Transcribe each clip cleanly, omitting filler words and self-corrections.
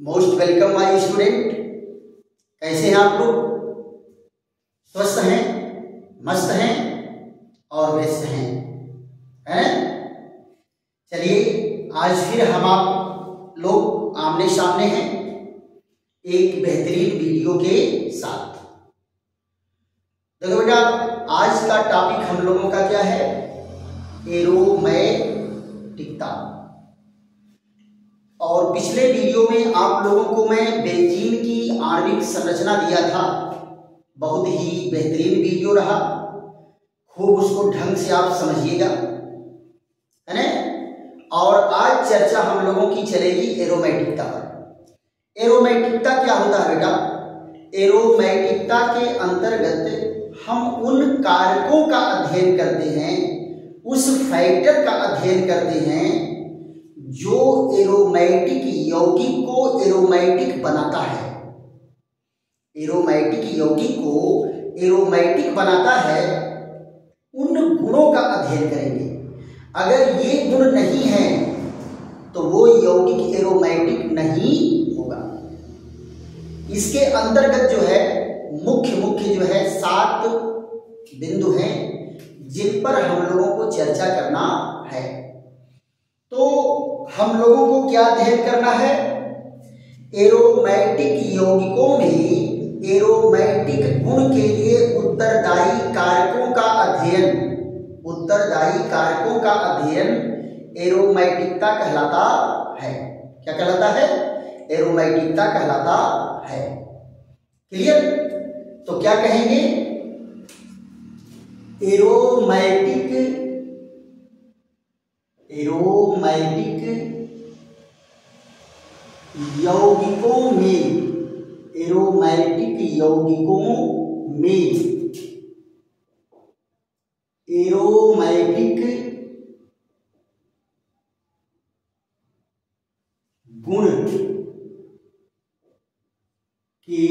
Most welcome my student. कैसे हैं आप लोग? स्वस्थ हैं, मस्त हैं और व्यस्त हैं, है? चलिए आज फिर हम आप लोग आमने सामने हैं एक बेहतरीन वीडियो के साथ। देखो बेटा, आज का टॉपिक हम लोगों का क्या है? एरोमैटिकता। और पिछले वीडियो में आप लोगों को मैं बेंजीन की आणविक संरचना दिया था। बहुत ही बेहतरीन वीडियो रहा, खूब उसको ढंग से आप समझिएगा, है ना? और आज चर्चा हम लोगों की चलेगी एरोमैटिकता पर। एरोमैटिकता क्या होता है बेटा? एरोमैटिकता के अंतर्गत हम उन कारकों का अध्ययन करते हैं, उस फैक्टर का अध्ययन करते हैं जो एरोमैटिक यौगिक को एरोमैटिक बनाता है। एरोमैटिक यौगिक को एरोमैटिक बनाता है, उन गुणों का अध्ययन करेंगे। अगर ये गुण नहीं है तो वो यौगिक एरोमैटिक नहीं होगा। इसके अंतर्गत जो है मुख्य जो है 7 बिंदु हैं जिन पर हम लोगों को चर्चा करना है। तो हम लोगों को क्या अध्ययन करना है? एरोमैटिक यौगिकों में एरोमैटिक गुण के लिए उत्तरदायी कारकों का अध्ययन। उत्तरदायी कारकों का अध्ययन एरोमैटिकता कहलाता है। क्या कहलाता है? एरोमैटिकता कहलाता है। क्लियर? तो क्या कहेंगे? एरोमैटिक यौगिकों में एरोमैटिक यौगिकों में एरोमैटिक गुण के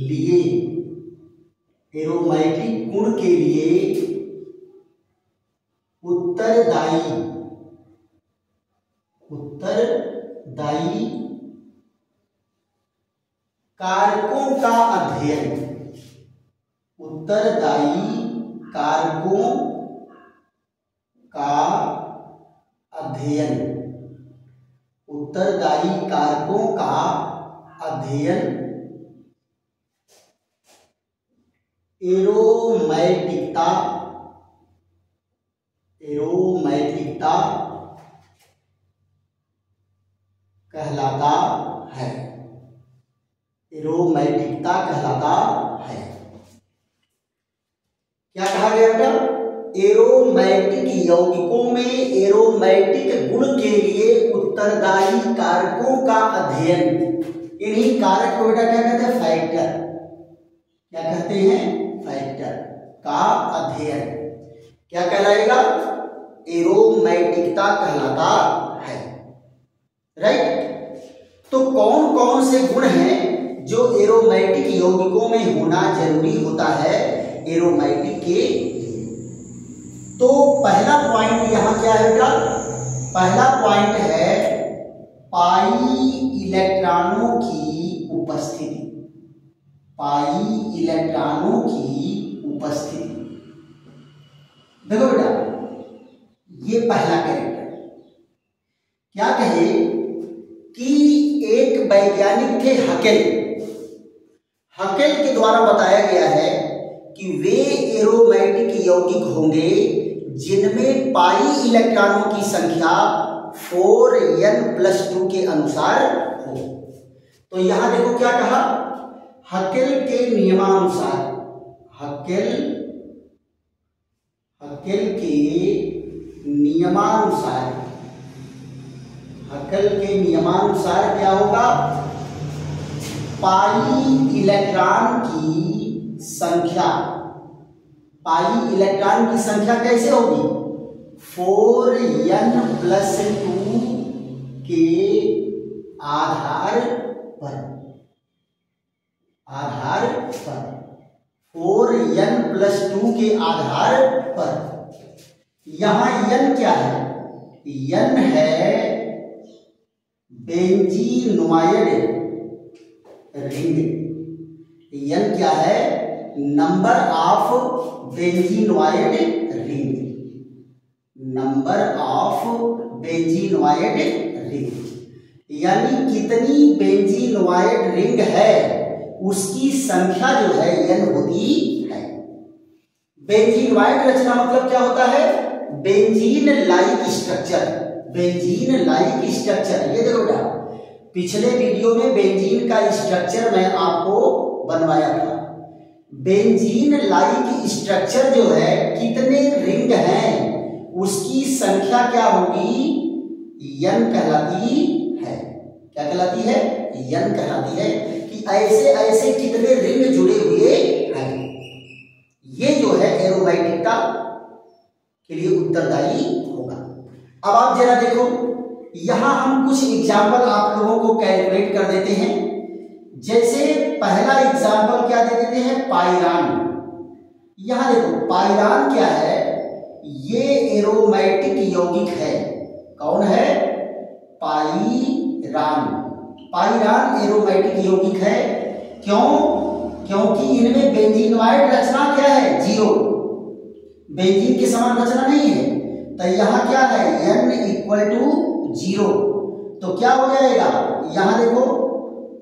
लिए एरोमैटिक गुण के लिए उत्तरदायी कारकों का अध्ययन। उत्तरदायी कारकों का अध्ययन। उत्तरदायी कारकों का अध्ययन एरोमैटिकता कहलाता है। एरोमैटिकता कहलाता है। क्या कहा गया बेटा? एरोमैटिक यौगिकों में एरोमैटिक गुण के लिए उत्तरदायी कारकों का अध्ययन। इन्हीं कारक को बेटा क्या कहते हैं? फैक्टर। क्या कहते हैं? फैक्टर का अध्ययन क्या कहलाएगा? एरोमैटिकता कहलाता है। राइट? तो कौन कौन से गुण हैं जो एरोमैटिक यौगिकों में होना जरूरी होता है एरोमैटिक के? तो पहला पॉइंट यहां क्या है बेटा? पहला पॉइंट है पाई इलेक्ट्रॉनों की उपस्थिति। पाई इलेक्ट्रॉनों की उपस्थिति। देखो बेटा, ये पहला कैरेक्टर। क्या कहे कि एक वैज्ञानिक थे हकेल के द्वारा बताया गया है कि वे एरोमैटिक यौगिक होंगे जिनमें पाई इलेक्ट्रॉनों की संख्या 4n+2 के अनुसार हो। तो यहां देखो क्या कहा? हकेल के नियमानुसार हकेल के नियमानुसार क्या होगा? पाई इलेक्ट्रॉन की संख्या कैसे होगी? 4n+2 के आधार पर 4n+2 के आधार पर। यहां n क्या है? n है बेंजीनोइड रिंग। n क्या है? Number of benzenoid ring, number of benzenoid ring, यानी कितनी बेंजीनोइड रिंग है उसकी संख्या जो है n होती है। बेंजीनोइड रचना मतलब क्या होता है? Benzene like structure, benzene like structure. ये देखो बेटा, पिछले वीडियो में बेंजीन का स्ट्रक्चर मैं आपको बनवाया था। बेंजीन लाइक स्ट्रक्चर जो है कितने रिंग हैं उसकी संख्या क्या होगी? n कहलाती है। क्या कहलाती है? n कहलाती है कि ऐसे ऐसे कितने रिंग जुड़े हुए हैं। ये जो है एरोमेटिकता के लिए उत्तरदायी होगा। अब आप जरा देखो, यहां हम कुछ एग्जाम्पल आप लोगों को कैलकुलेट कर देते हैं। जैसे पहला एग्जाम्पल क्या दे देते हैं? पाइरान। यहां देखो, पाइरान क्या है? ये एरोमेटिक यौगिक है। कौन है? पाइरान। पाइरान एरोमेटिक यौगिक है। क्यों? क्योंकि इनमें बेंजीनोइड रचना क्या है? जीरो, बेंजीन के समान रचना नहीं है। तो यहां क्या है? n equal to 0। तो क्या हो जाएगा? यहां देखो,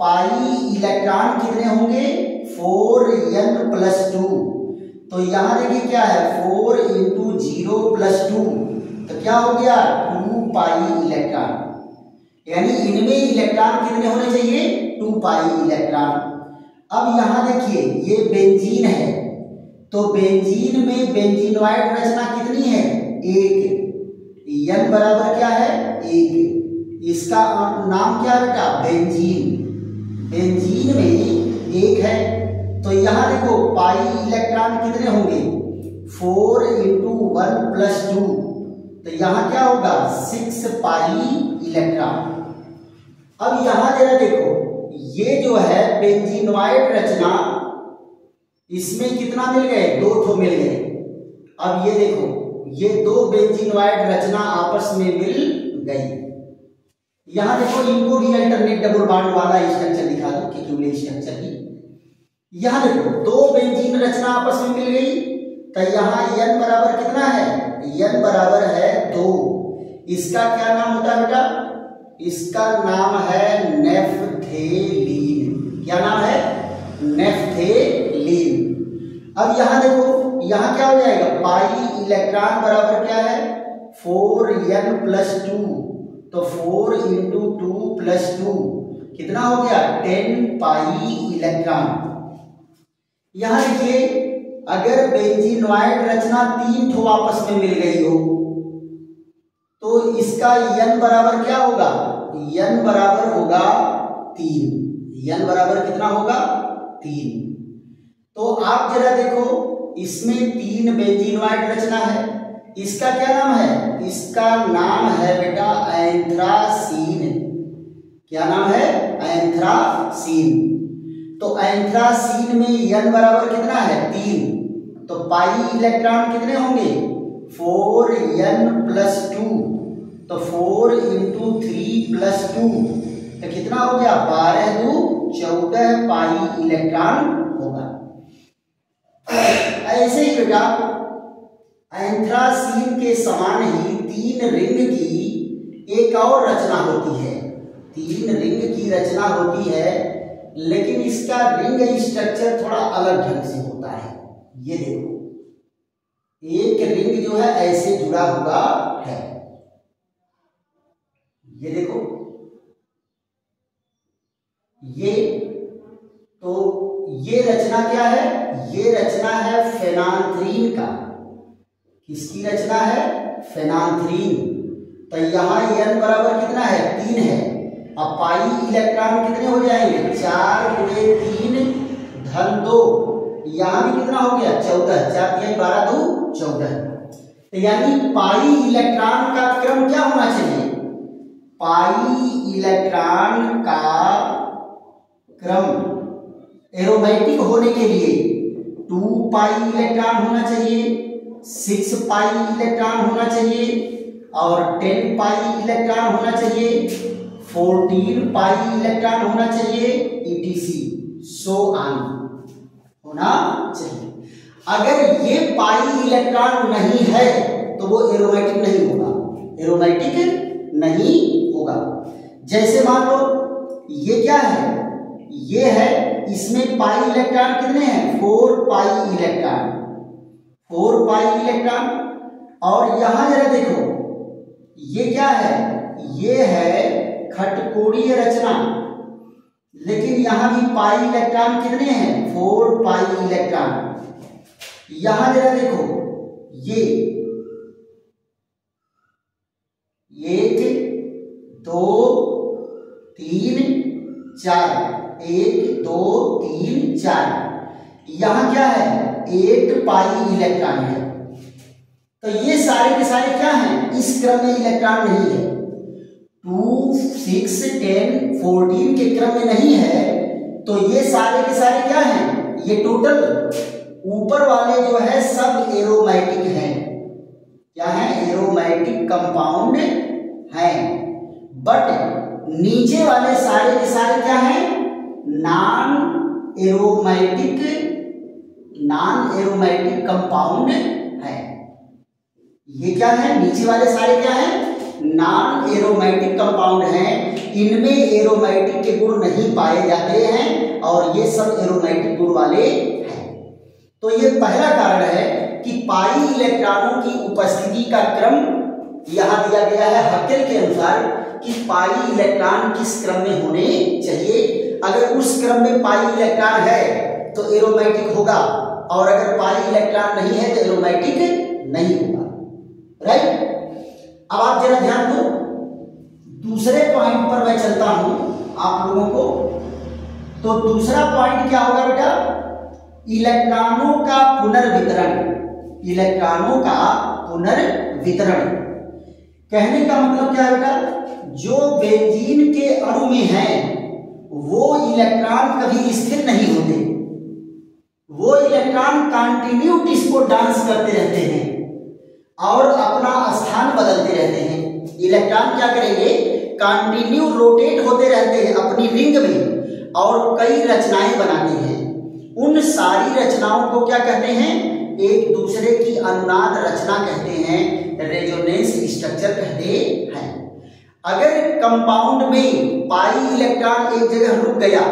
पाई इलेक्ट्रॉन कितने होंगे? 4n plus 2। तो यहां देखिए क्या है? 4 इंटू 0 प्लस 2, तो क्या हो गया? 2 पाई इलेक्ट्रॉन। यानी इनमें इलेक्ट्रॉन कितने होने चाहिए? 2 पाई इलेक्ट्रॉन। अब यहां देखिए, ये बेंजीन है, तो बेंजीन में बेंजीनोइड रचना कितनी है? 1। n बराबर क्या है? 1। इसका नाम क्या है बेटा? बेंजीन। बेंजीन में 1 है, तो यहां देखो पाई इलेक्ट्रॉन कितने होंगे? 4 इंटू 1 प्लस 2, तो यहां क्या होगा? 6 पाई इलेक्ट्रॉन। अब यहां जरा देखो, ये जो है बेंजीनोइड रचना, इसमें कितना मिल गए? 2 ठो मिल गए। अब ये देखो, ये 2 बेंजीनोइड रचना आपस में मिल गई। यहां देखो, इनको भी अल्टरनेट डबल बॉन्ड वाला स्ट्रक्चर दिखा दो, क्यूले स्ट्रक्चर की। यहां देखो, 2 बेंजीन रचना आपस में मिल गई, तो यहां n बराबर कितना है? n बराबर है 2। इसका क्या नाम होता है बेटा? इसका नाम है नेफ्थेलीन। क्या नाम है? नेफ्थेलीन। अब यहां देखो, यहां क्या हो जाएगा? पाई इलेक्ट्रॉन बराबर क्या है? 4n प्लस 2, तो 4 इंटू 2 प्लस 2 कितना हो गया? 10 पाई इलेक्ट्रॉन। यहां देखिए, अगर बेंजीनोइड रचना 3 ठो आपस में मिल गई हो, तो इसका n बराबर क्या होगा? n बराबर होगा 3। n बराबर कितना होगा? 3। तो आप जरा देखो, इसमें 3 बेंजीनोइड रचना है। इसका क्या नाम है? इसका नाम है बेटा एंथ्रासीन। क्या नाम है? एंथ्रासीन। तो एंथ्रासीन में n बराबर कितना है? 3। तो पाई इलेक्ट्रॉन कितने होंगे? 4n प्लस 2, तो 4 इंटू 3 प्लस 2, तो कितना हो गया? 12 दू 14 पाई इलेक्ट्रॉन होगा। ऐसे ही बेटा, एंथ्रासीन के समान ही 3 रिंग की एक और रचना होती है। 3 रिंग की रचना होती है, लेकिन इसका रिंग स्ट्रक्चर थोड़ा अलग ढंग से होता है। ये देखो, एक रिंग जो है ऐसे जुड़ा हुआ है। ये देखो, ये तो ये रचना क्या है? ये रचना है फेनांथ्रीन का। किसकी रचना है? फेनांथ्रीन। तो यहां n बराबर कितना है? 3 है। अब पाई इलेक्ट्रॉन कितने हो जाएंगे? 4 गुणे 3 धन 2, यहां भी कितना हो गया? 14। 4 3 12 2 14। तो यानी पाई इलेक्ट्रॉन का क्रम क्या होना चाहिए? पाई इलेक्ट्रॉन का क्रम एरोमेटिक होने के लिए 2 पाई इलेक्ट्रॉन होना चाहिए, 6 पाई इलेक्ट्रॉन होना चाहिए और 10 पाई इलेक्ट्रॉन होना चाहिए, 14 पाई इलेक्ट्रॉन होना चाहिए, ETC सो ऑन होना चाहिए। अगर ये पाई इलेक्ट्रॉन नहीं है तो वो एरोमेटिक नहीं होगा, एरोमेटिक नहीं होगा। जैसे मान लो ये क्या है, ये है, इसमें पाई इलेक्ट्रॉन कितने हैं, 4 पाई इलेक्ट्रॉन, 4 पाई इलेक्ट्रॉन। और यहां जरा देखो ये क्या है, ये है खटकोणीय रचना, लेकिन यहां भी पाई इलेक्ट्रॉन कितने हैं, 4 पाई इलेक्ट्रॉन। यहां जरा देखो ये 1 2 3 4, 1 2 3 4, यहां क्या है, 8 पाई इलेक्ट्रॉन है। तो ये सारे के सारे क्या हैं, इस क्रम में इलेक्ट्रॉन नहीं है, 2 6 10 14 के क्रम में नहीं है। तो ये सारे के सारे क्या हैं, ये टोटल ऊपर वाले जो है सब एरोमेटिक हैं। क्या है, एरोमेटिक कंपाउंड हैं। बट नीचे वाले सारे के सारे क्या हैं, नॉन एरोमेटिक कंपाउंड है। ये क्या है, नीचे वाले सारे क्या हैं, नॉन एरोमेटिक कंपाउंड हैं। इनमें एरोमेटिक के गुण नहीं पाए जाते हैं और ये सब एरोमेटिक गुण वाले हैं। तो ये पहला कारण है कि पाई इलेक्ट्रॉनों की उपस्थिति का क्रम यहां दिया गया है हकेल के अनुसार कि पाई इलेक्ट्रॉन किस क्रम में होने चाहिए। अगर उस क्रम में पाई इलेक्ट्रॉन है तो एरोमेटिक होगा, और अगर पाई इलेक्ट्रॉन नहीं है तो एरोमेटिक नहीं होगा। राइट। अब आप जरा ध्यान दो, दूसरे पॉइंट पर मैं चलता हूं आप लोगों को। तो दूसरा पॉइंट क्या होगा बेटा, इलेक्ट्रॉनों का पुनर्वितरण। इलेक्ट्रॉनों का पुनर्वितरण कहने का मतलब क्या है बेटा, जो बेंजीन के अणु में है वो इलेक्ट्रॉन कभी स्थिर नहीं होते, वो इलेक्ट्रॉन कंटिन्यूटीज को डांस करते रहते हैं और अपना स्थान बदलते रहते हैं। इलेक्ट्रॉन क्या करेंगे, कंटिन्यू रोटेट होते रहते हैं अपनी रिंग में और कई रचनाएं बनाते हैं। उन सारी रचनाओं को क्या कहते हैं, एक दूसरे की अनुनाद रचना कहते हैं, रेजोनेंस स्ट्रक्चर कहते हैं। अगर कंपाउंड में पाई इलेक्ट्रॉन एक जगह रुक गया,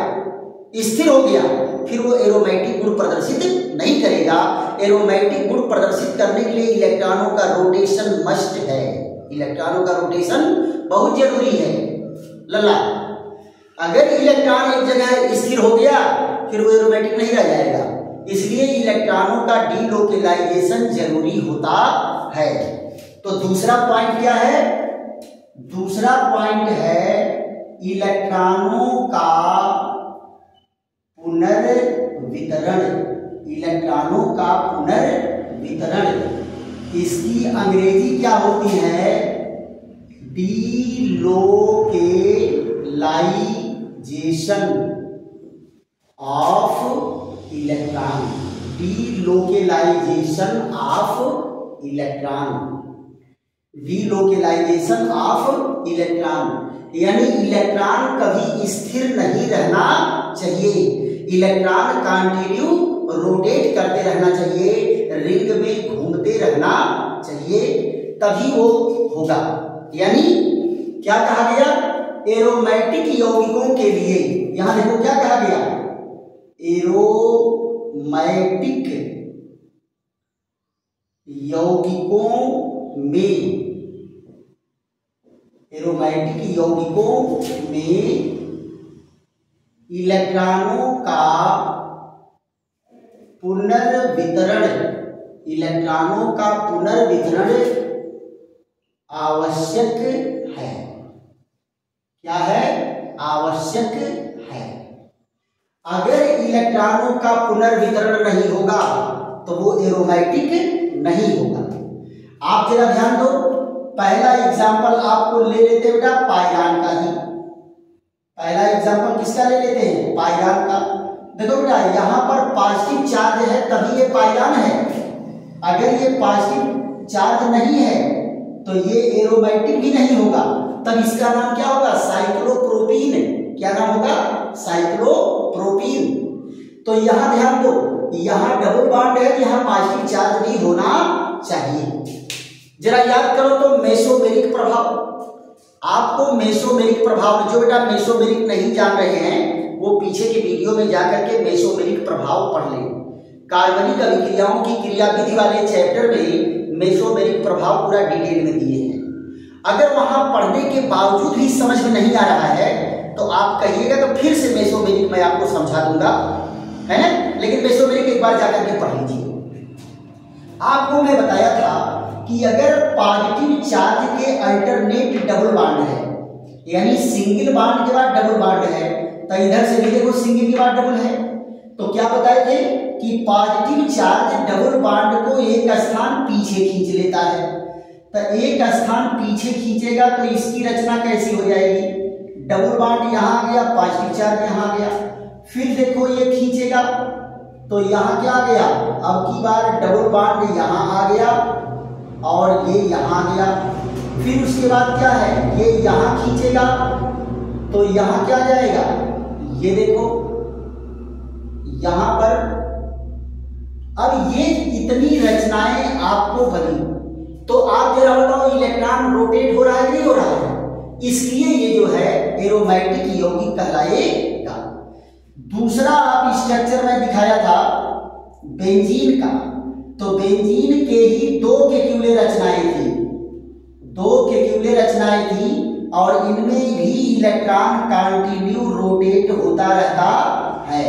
स्थिर हो गया, फिर वो एरोमेटिक गुण प्रदर्शित नहीं करेगा। एरोमेटिक गुण प्रदर्शित करने के लिए इलेक्ट्रॉनों का रोटेशन मस्ट है, इलेक्ट्रॉनों का रोटेशन बहुत जरूरी है। लल्ला, अगर इलेक्ट्रॉन एक जगह स्थिर हो गया फिर वो एरोमेटिक नहीं रह जाएगा, इसलिए इलेक्ट्रॉनों का डीलोकेलाइजेशन जरूरी होता है। तो दूसरा पॉइंट क्या है, दूसरा पॉइंट है इलेक्ट्रॉनों का पुनर्वितरण। इलेक्ट्रॉनों का पुनर्वितरण, इसकी अंग्रेजी क्या होती है, delocalisation of electron. Delocalisation of electron, delocalisation of electron, यानी इलेक्ट्रॉन कभी स्थिर नहीं रहना चाहिए, इलेक्ट्रॉन कंटिन्यू रोटेट करते रहना चाहिए, रिंग में घूमते रहना चाहिए, तभी वो होगा। यानी क्या कहा गया, एरोमेटिक यौगिकों के लिए, यहां देखो क्या कहा गया, एरोमेटिक यौगिकों में, एरोमेटिक यौगिकों में इलेक्ट्रॉनों का पुनर्वितरण, इलेक्ट्रॉनों का पुनर्वितरण आवश्यक है। क्या है, आवश्यक है। अगर इलेक्ट्रॉनों का पुनर्वितरण नहीं होगा तो वो एरोमेटिक नहीं होगा। आप जरा ध्यान दो, पहला एग्जाम्पल आपको ले लेते बेटा पाइरान का ही। पहला एग्जाम्पल किसका ले लेते हैं, पाइरान का। देखो बेटा यहां पर पॉजिटिव चार्ज है तभी ये पाइरान है, अगर ये पॉजिटिव चार्ज नहीं है तो ये एरोमेटिक भी नहीं होगा, तब इसका नाम क्या होगा? साइक्लोप्रोपीन। क्या नाम होगा? साइक्लोप्रोपीन। तो यहां ध्यान दो, यहां डबल बॉन्ड है, यहां पॉजिटिव चार्ज भी होना चाहिए। जरा याद करो तो मेसोमेरिक प्रभाव, आपको मेसोमेरिक प्रभाव, जो बेटा मेसोमेरिक नहीं जान रहे हैं वो पीछे के वीडियो में जाकर के मेसोमेरिक प्रभाव पढ़ लें। कार्बनिक अभिक्रियाओं की क्रियाविधि वाले चैप्टर में मेसोमेरिक प्रभाव पूरा डिटेल में दिए हैं। अगर वहां पढ़ने के बावजूद भी समझ में नहीं आ रहा है तो आप कहिएगा तो फिर से मेसोमेरिक मैं आपको समझा दूंगा, है ना? लेकिन मेसोमेरिक एक बार जाकर के पढ़ लीजिए। आपको मैं बताया था कि अगर पॉजिटिव चार्ज के अल्टरनेट डबल बॉन्ड है, यानी सिंगल बॉन्ड के बाद डबल बॉन्ड है, तो इधर से भी देखो सिंगल के बाद डबल है, तो क्या बताए थे कि पॉजिटिव चार्ज डबल बॉन्ड को एक स्थान पीछे खींच लेता है। तो एक स्थान पीछे खींचेगा तो इसकी रचना कैसी हो जाएगी? डबल बॉन्ड यहां आ गया, पॉजिटिव चार्ज यहां आ गया, फिर देखो ये खींचेगा तो यहां क्या आ गया? अब की बार डबल बॉन्ड यहां आ गया और ये यहां आ गया, फिर उसके बाद क्या है? ये यहां खींचेगा तो यहां क्या जाएगा? ये देखो यहां पर। अब ये इतनी रचनाएं आपको बनी, तो आप जरा बताओ इलेक्ट्रॉन रोटेट हो रहा है नहीं हो रहा है? इसलिए ये जो है एरोमेटिक यौगिक कहलाएगा। दूसरा आप स्ट्रक्चर में दिखाया था बेंजीन का, तो बेंजीन के ही दो केक्यूले रचनाएं थी, दो केक्यूले रचनाएं थी और इनमें भी इलेक्ट्रॉन कंटिन्यू रोटेट होता रहता है।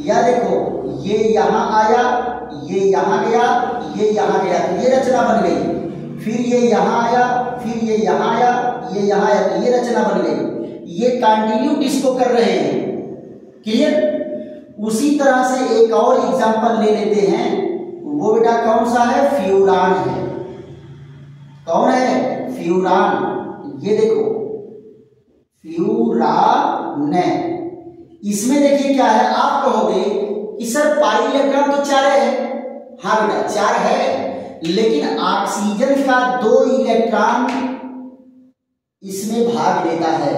या देखो ये यहां आया, ये यहां गया, ये यहां गया, तो ये रचना बन गई, फिर ये यहां आया, फिर ये यहां आया, ये यहां आया, तो ये रचना बन गई। ये कंटिन्यू डिस्को कर रहे हैं, क्लियर? उसी तरह से एक और एग्जांपल ले लेते हैं, वो बेटा कौन सा है? फ्यूरान है। कौन है? फ्यूरान। ये देखो फ्यूरान, इसमें देखिए क्या है? आप कहोगे कि सर पाई इलेक्ट्रॉन तो 4 है। हाँ बेटा 4 है, लेकिन ऑक्सीजन का 2 इलेक्ट्रॉन इसमें भाग लेता है,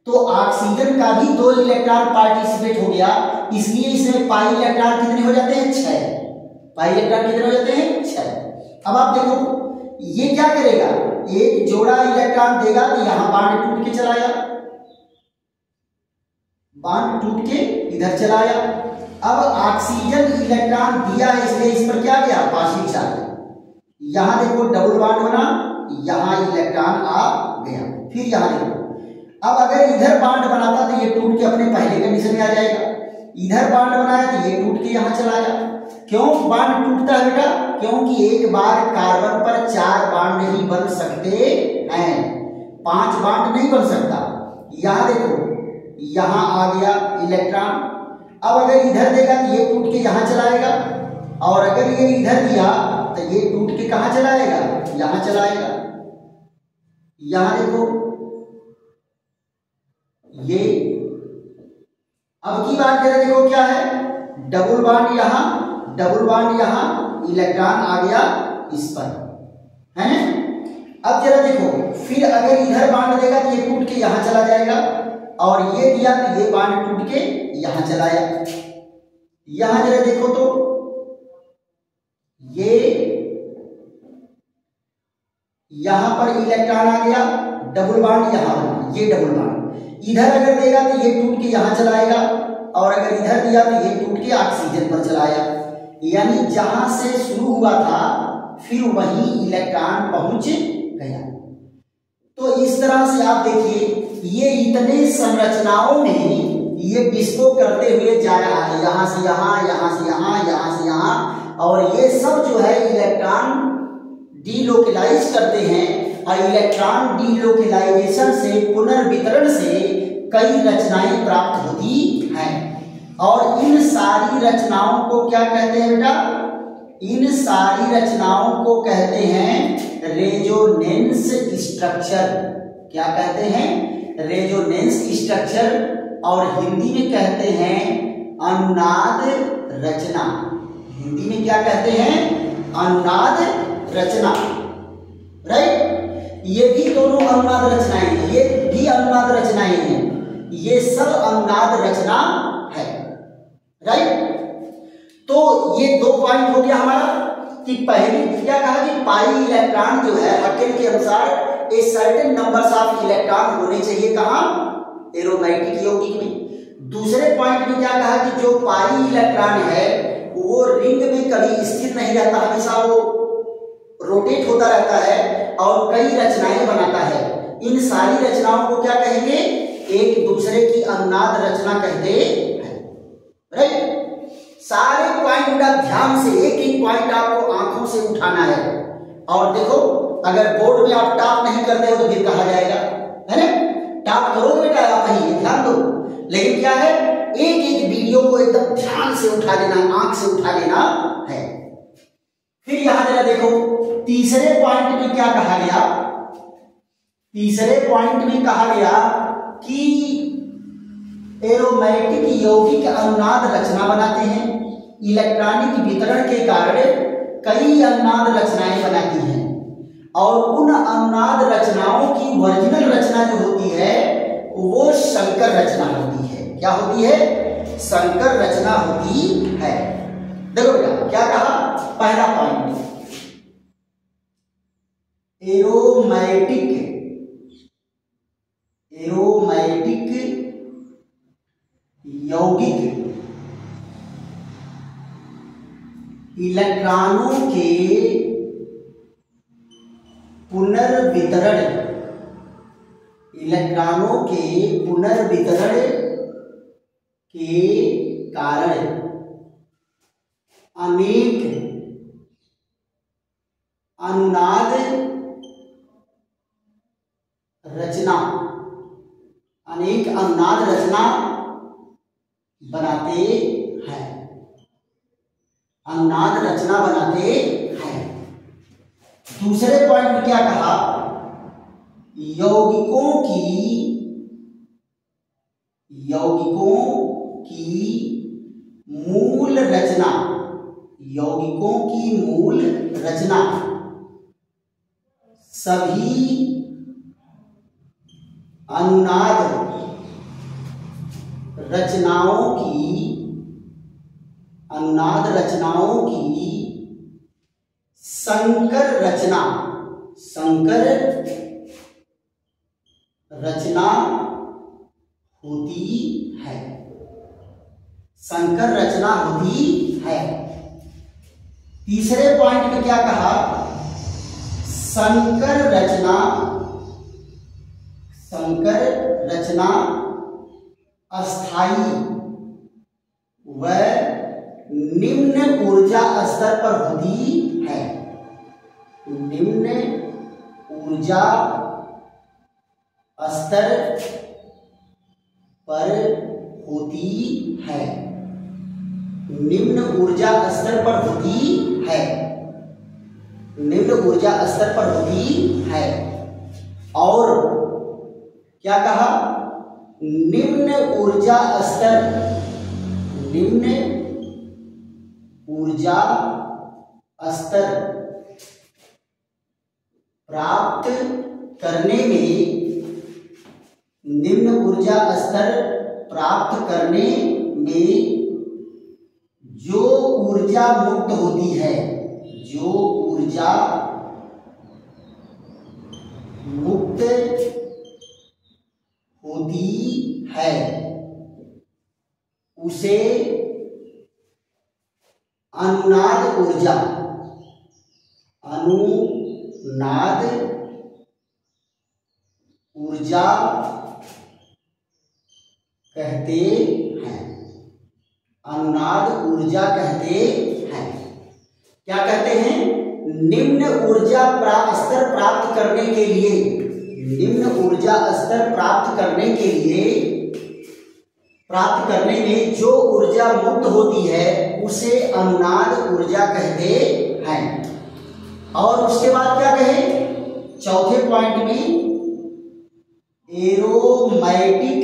तो ऑक्सीजन का भी 2 इलेक्ट्रॉन पार्टिसिपेट हो गया, इसलिए इसमें पाई इलेक्ट्रॉन कितने हो जाते हैं? 6। पाई इलेक्ट्रॉन कितने हो जाते हैं? 6। अब आप देखो ये क्या करेगा? एक जोड़ा इलेक्ट्रॉन देगा तो यहां बॉन्ड टूट के चला आया, बॉन्ड टूट के इधर चला आया। अब ऑक्सीजन इलेक्ट्रॉन दिया है इसलिए इस पर क्या गया? Positive charge. यहां देखो डबल बॉन्ड बना, यहां इलेक्ट्रॉन आ गया, फिर यहां देखो। अब अगर इधर बॉन्ड बनाता तो ये टूट के अपने पहले कंडीशन में आ जाएगा, इधर बॉन्ड बनाया तो ये टूट के यहां चला आया। क्यों बॉन्ड टूटता है बेटा? क्योंकि एक बार कार्बन पर 4 बॉन्ड ही बन सकते हैं, 5 बॉन्ड नहीं बन सकता। यहां देखो यहां आ गया इलेक्ट्रॉन, अब अगर इधर देगा तो ये टूट के यहां चलाएगा, और अगर ये इधर दिया तो ये टूट के कहां चलाएगा? यहां चलाएगा। यहां देखो ये, अब की बात करें देखो क्या है? डबल बॉन्ड यहां, डबल बॉन्ड यहां, इलेक्ट्रॉन आ गया इस पर, है ना? अब जरा देखो फिर अगर इधर बॉन्ड देगा तो ये टूट के यहां चला जाएगा, और ये दिया तो ये बॉन्ड टूट के यहां चलाया। यहां जरा देखो तो ये यहां पर इलेक्ट्रॉन आ गया, डबल बॉन्ड यहां बना, ये डबल बॉन्ड इधर अगर देगा तो ये टूट के यहां चलाएगा, और अगर इधर दिया तो ये टूट के ऑक्सीजन पर चलाया। यानी जहां से शुरू हुआ था फिर वहीं इलेक्ट्रॉन पहुंच गया। तो इस तरह से आप देखिए ये इतने संरचनाओं में ये डिस्को करते हुए जा रहा है, यहां से यहां, यहां से यहां, यहां से यहां, और ये सब जो है इलेक्ट्रॉन डीलोकेलाइज करते हैं, और इलेक्ट्रॉन डीलोकेलाइजेशन से, पुनर्वितरण से कई रचनाएं प्राप्त होती हैं। और इन सारी रचनाओं को क्या कहते हैं बेटा? इन सारी रचनाओं को कहते हैं रेजोनेंस स्ट्रक्चर। क्या कहते हैं? रेजोनेंस स्ट्रक्चर, और हिंदी में कहते हैं अनुनाद रचना। हिंदी में क्या कहते हैं? अनुनाद रचना। अनुनाद रचनाएं हैं, ये भी अनुनाद रचनाएं हैं, ये सब अनुनाद रचना है। राइट। तो ये 2 पॉइंट हो गया हमारा कि पहली क्या कहा कि पाई इलेक्ट्रॉन जो है हकेल के अनुसार a certain numbers of electron होने चाहिए कहाँ, एरोमेटिक यौगिक में। दूसरे पॉइंट में क्या कहा कि जो पाई इलेक्ट्रॉन है वो रिंग में कभी स्थिर नहीं रहता, हमेशा वो रोटेट होता रहता है और कई रचनाएं बनाता है। इन सारी रचनाओं को क्या कहेंगे, एक दूसरे की अनुनाद रचना कहते हैं। राइट। सारे पॉइंट का ध्यान से एक एक पॉइंट आपको आंखों से उठाना है। और देखो अगर बोर्ड में आप टॉप नहीं करते हो तो फिर कहा जाएगा, है ना, टॉप करोगे बेटा आप ही, ध्यान दो। लेकिन क्या है, एक एक वीडियो को एकदम ध्यान से उठा लेना, आंख से उठा लेना है। फिर यहां जरा देखो तीसरे पॉइंट में क्या कहा गया, तीसरे पॉइंट में कहा गया कि एरोमेटिक यौगिक अनुनाद रचना बनाते हैं, इलेक्ट्रॉनिक वितरण के कारण कई अनुनाद रचनाएं बनाती हैं और उन अनुनाद रचनाओं की ओरिजिनल रचना जो होती है वो संकर रचना होती है। क्या होती है, संकर रचना होती है। देखो बेटा क्या कहा, पहला पॉइंट एरोमेटिक यौगिक इलेक्ट्रॉनों के पुनर्वितरण, इलेक्ट्रॉनों के पुनर्वितरण के कारण अनेक अनुनाद रचना, अनेक अनुनाद रचना बनाते हैं, अनुनाद रचना बनाते हैं। दूसरे पॉइंट में क्या कहा, यौगिकों की मूल रचना, यौगिकों की मूल रचना सभी अनुनाद रचनाओं की संकर रचना होती है, संकर रचना होती है। तीसरे पॉइंट में क्या कहा, संकर रचना अस्थाई व निम्न ऊर्जा स्तर पर होती है, निम्न ऊर्जा स्तर पर होती है, निम्न ऊर्जा स्तर पर होती है, निम्न ऊर्जा स्तर पर होती है। और क्या कहा, निम्न ऊर्जा स्तर, निम्न ऊर्जा स्तर प्राप्त करने में, निम्न ऊर्जा स्तर प्राप्त करने में जो ऊर्जा मुक्त होती है, जो ऊर्जा मुक्त होती है उसे अनुनाद ऊर्जा, अनुनाद ऊर्जा कहते हैं, अनुनाद ऊर्जा कहते हैं। क्या कहते हैं, निम्न ऊर्जा स्तर प्राप्त करने के लिए, निम्न ऊर्जा स्तर प्राप्त करने के लिए, प्राप्त करने में जो ऊर्जा मुक्त होती है उसे अनुनाद ऊर्जा कहते हैं। और उसके बाद क्या कहे, चौथे पॉइंट में एरोमेटिक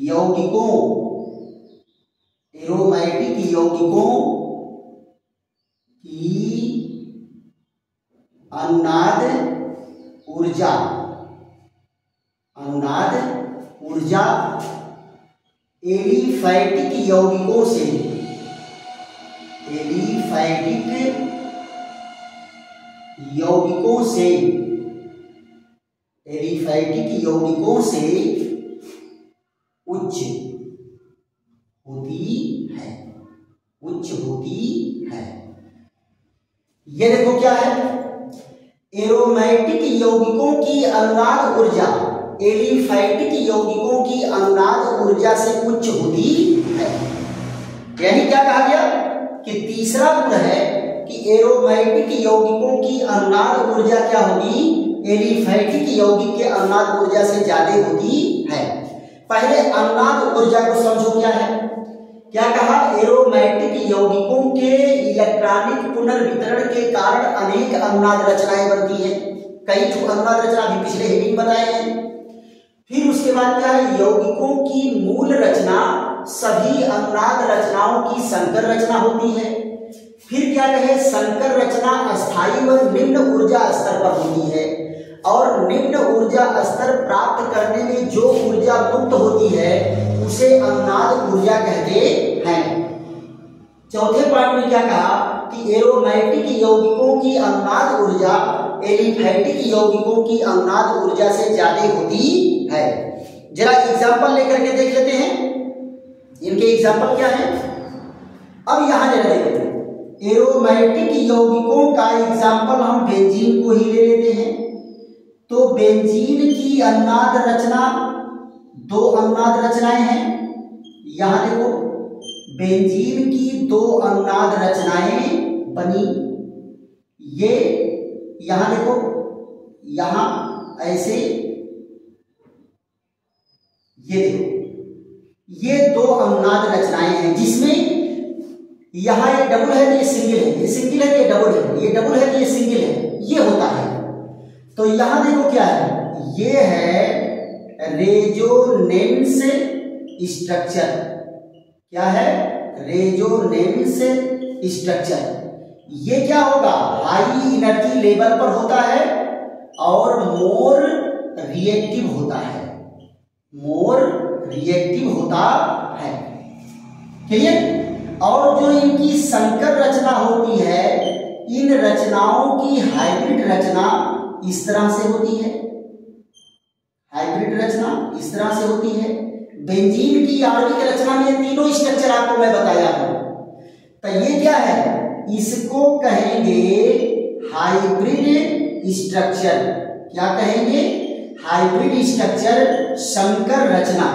यौगिकों, एरोमेटिक यौगिकों की अनुनाद ऊर्जा, अनुनाद ऊर्जा एलिफैटिक यौगिकों से, एलिफैटिक यौगिकों से, एलिफैटिक यौगिकों से उच्च होती है, उच्च होती है। ये देखो क्या है, एरोमेटिक यौगिकों की अनुनाद ऊर्जा एलिफैटिक यौगिकों की अनुनाद ऊर्जा से उच्च होती है। यानी क्या कहा गया कि तीसरा गुण है कि एरोमेटिक यौगिकों की अनुनाद ऊर्जा क्या होगी, एलिफैटिक यौगिक के अनुनाद ऊर्जा से ज्यादा होती है। पहले अनुनाद ऊर्जा को समझो क्या है। क्या कहा, एरोमेटिक यौगिकों के इलेक्ट्रॉनिक पुनर्वितरण के कारण अनेक अनुनाद रचनाएं बनती हैं। कई अनुनाद रचना भी पिछले हेडिंग बताए हैं। फिर उसके बाद क्या है, यौगिकों की मूल रचना सभी अनुनाद रचनाओं की संकर रचना होती है। फिर क्या कहे, संकर रचना अस्थायी व निम्न ऊर्जा स्तर पर होती है और निम्न ऊर्जा स्तर प्राप्त करने में जो ऊर्जा मुक्त होती है उसे अनुनाद ऊर्जा कहते हैं। चौथे पॉइंट में क्या कहा कि एरोमेटिक यौगिकों की अनुनाद ऊर्जा एलिफैटिक यौगिकों की अनुनाद ऊर्जा से ज्यादा होती है। जरा एग्जांपल लेकर के देख लेते हैं, इनके एग्जांपल क्या है। अब यहां जरा देखते हैं, एरोमेटिक यौगिकों का एग्जांपल हम बेंजीन को ही ले लेते हैं। तो बेंजीन की अनुनाद रचना, दो अनुनाद रचनाएं हैं। यहां देखो बेंजीन की दो अनुनाद रचनाएं बनी। ये यहां देखो, यहां ऐसे, ये देखो, ये दो अनुनाद रचनाएं हैं जिसमें यहां ये डबल है, ये सिंगल है, ये सिंगल है, ये डबल है, ये डबल है, ये सिंगल है, ये होता है। तो यहां देखो क्या है, ये है रेजोनेंस स्ट्रक्चर। क्या है, रेजोनेंस स्ट्रक्चर। ये क्या होगा, हाई एनर्जी लेवल पर होता है और मोर रिएक्टिव होता है, मोर रिएक्टिव होता है। क्लियर। और जो इनकी संकर रचना होती है, इन रचनाओं की हाइब्रिड रचना इस तरह से होती है, हाइब्रिड रचना इस तरह से होती है। बेंजीन की आणविक रचना में तीनों स्ट्रक्चर आपको मैं बताया हूं। तो ये क्या है, इसको कहेंगे हाइब्रिड स्ट्रक्चर। क्या कहेंगे, हाइब्रिड स्ट्रक्चर, संकर रचना।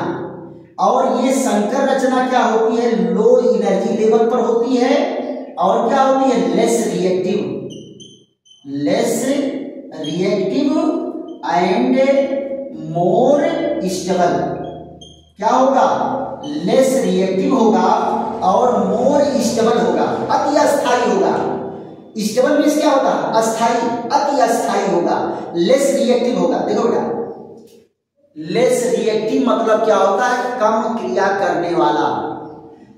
और ये संकर रचना क्या होती है, लो एनर्जी लेवल पर होती है और क्या होती है, less reactive, less reactive and more stable. क्या होगा, लेस रिएक्टिव होगा और मोर स्टेबल होगा, अति अस्थायी होगा। स्टेबल मींस क्या होता है, अस्थायी, अति अस्थायी होगा। लेस रिएक्टिव होगा। देखो बेटा, लेस रिएक्टिव मतलब क्या होता है, कम क्रिया करने वाला।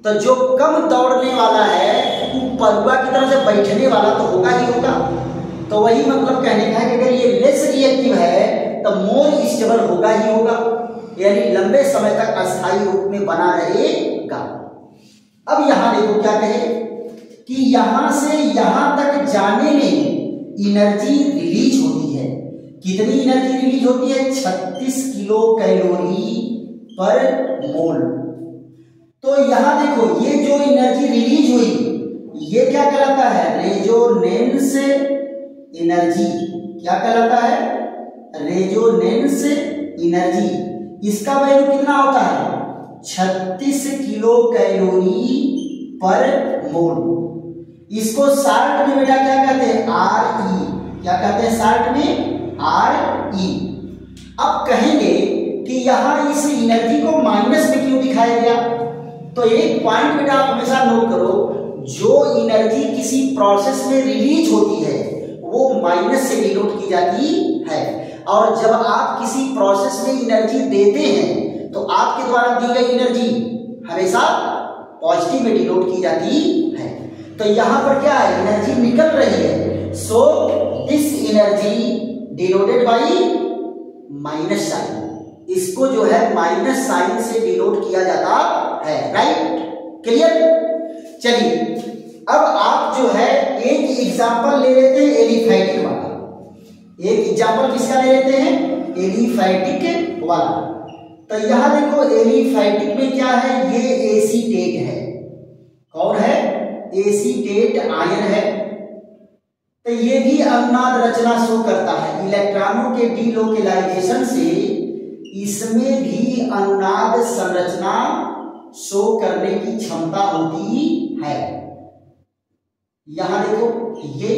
तो जो कम दौड़ने वाला है वो परुआ की तरह से बैठने वाला तो होगा ही होगा। तो वही मतलब कहने का है कि अगर ये लेस रिएक्टिव है तो मोर स्टेबल होगा ही होगा, यानी लंबे समय तक अस्थायी रूप में बना रहेगा। अब यहां देखो क्या कहे कि यहां से यहां तक जाने में एनर्जी रिलीज होती है। कितनी एनर्जी रिलीज होती है, 36 किलो कैलोरी पर मोल। तो यहां देखो ये जो एनर्जी रिलीज हुई ये क्या कहलाता है, रेजोनेंस एनर्जी। क्या कहलाता है, रेजोनेंस एनर्जी। इसका वैल्यू कितना होता है, 36 किलो कैलोरी पर मोल। इसको शार्ट में बेटा क्या कहते हैं, RE। क्या कहते हैं शार्ट में, RE। अब कहेंगे कि यहां इस एनर्जी को माइनस में क्यों दिखाया गया। तो एक पॉइंट बेटा आप हमेशा नोट करो, जो एनर्जी किसी प्रोसेस में रिलीज होती है वो माइनस से डिनोट की जाती है, और जब आप किसी प्रोसेस में एनर्जी देते हैं तो आपके द्वारा दी गई एनर्जी हमेशा पॉजिटिव में डिनोट की जाती है। तो यहां पर क्या है, एनर्जी निकल रही है, so this energy denoted by minus sign, इसको जो है माइनस साइन से डिनोट किया जाता है। Right, clear. चलिए अब आप जो है एक एग्जांपल ले लेते हैं एलिफैटिक वाला। एक एग्जांपल किसका ले लेते हैं? एलिफैटिक वाला। तो यहां देखो एलिफैटिक में क्या है, ये एसीटेट है। कौन है? एसीटेट आयन है। तो ये भी अनुनाद रचना शो करता है। इलेक्ट्रॉनों के डीलोकेलाइजेशन से इसमें भी अनुनाद संरचना शो करने की क्षमता होती है। यहां देखो ये,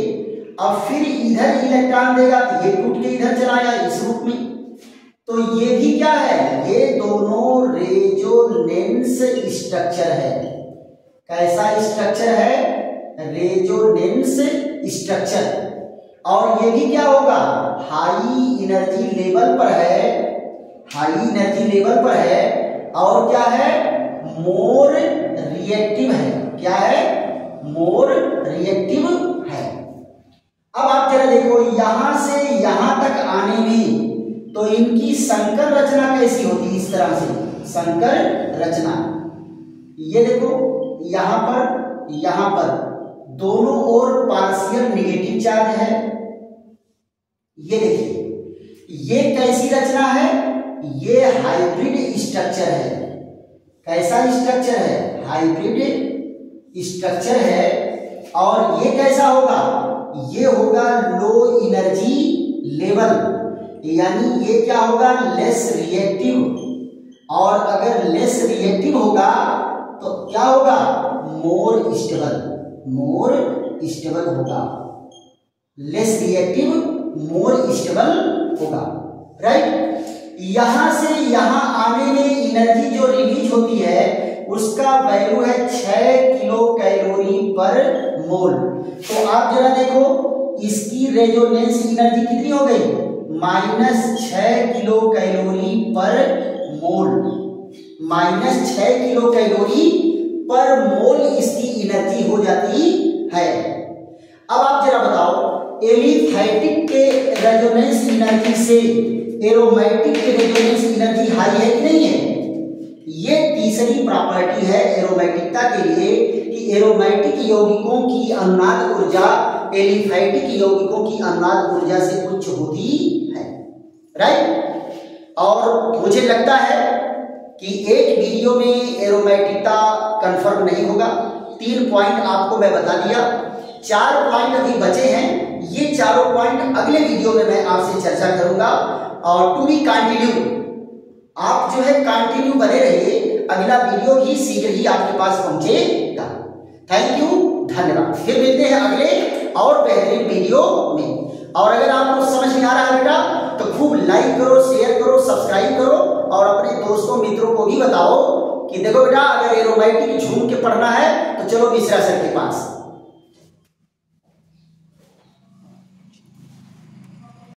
अब फिर इधर इलेक्ट्रॉन देगा तो ये टूट के इधर चला गया इस रूप में। तो ये भी क्या है? ये दोनों रेजोनेंस स्ट्रक्चर है। कैसा स्ट्रक्चर है? Resonance structure. और ये भी क्या होगा? हाई एनर्जी लेवल पर है, हाई एनर्जी लेवल पर है। और क्या है? मोर रिएक्टिव है। क्या है? मोर रिएक्टिव है। अब आप जरा देखो यहां से यहां तक आने में तो इनकी संकर रचना कैसी होती है? इस तरह से संकर रचना। ये देखो यहां पर दोनों ओर पार्शियल नेगेटिव चार्ज है। ये देखिए ये कैसी रचना है? ये हाइब्रिड स्ट्रक्चर है। कैसा स्ट्रक्चर है? हाइब्रिड स्ट्रक्चर है। और ये कैसा होगा? ये होगा लो एनर्जी लेवल, यानी ये क्या होगा? Less reactive. और अगर लेस रिएक्टिव होगा तो क्या होगा? मोर स्टेबल, मोर स्टेबल होगा। लेस रिएक्टिव, मोर स्टेबल होगा। राइट। यहां से यहां आने में एनर्जी जो रिलीज होती है उसका वैल्यू है 6 किलो कैलोरी पर मोल। तो आप जरा देखो इसकी रेजोनेंस एनर्जी कितनी हो गई? -6 किलो कैलोरी पर मोल। -6 किलो कैलोरी पर मोल इसकी एनर्जी हो जाती है। अब आप जरा बताओ एलिफैटिक के रेजोनेंस एनर्जी से एरोमेटिक के रेजोनेंस एनर्जी हाई है कि नहीं है? ये तीसरी प्रॉपर्टी है एरोमेटिकता के लिए कि एरोमेटिक यौगिकों की अनुनाद ऊर्जा एलिफैटिक यौगिकों की अनुनाद ऊर्जा से उच्च होती है। राइट। और मुझे लगता है कि एक वीडियो में एरोमेटिकता कंफर्म नहीं होगा। 3 पॉइंट आपको मैं बता दिया, 4 पॉइंट अभी बचे हैं। ये चारों पॉइंट अगले वीडियो में मैं आपसे चर्चा करूंगा। और टू बी कंटिन्यू, आप जो है कंटिन्यू बने रहिए, अगला वीडियो भी शीघ्र ही आपके पास पहुंचेगा। थैंक यू, धन्यवाद। फिर मिलते हैं अगले और बेहतरीन वीडियो में। और अगर आपको समझ में आ रहा है बेटा तो खूब लाइक करो, शेयर करो, सब्सक्राइब करो और अपने दोस्तों मित्रों को भी बताओ कि देखो बेटा अगर एरोमेटिक झूम के पढ़ना है तो चलो मिश्रा सर के पास।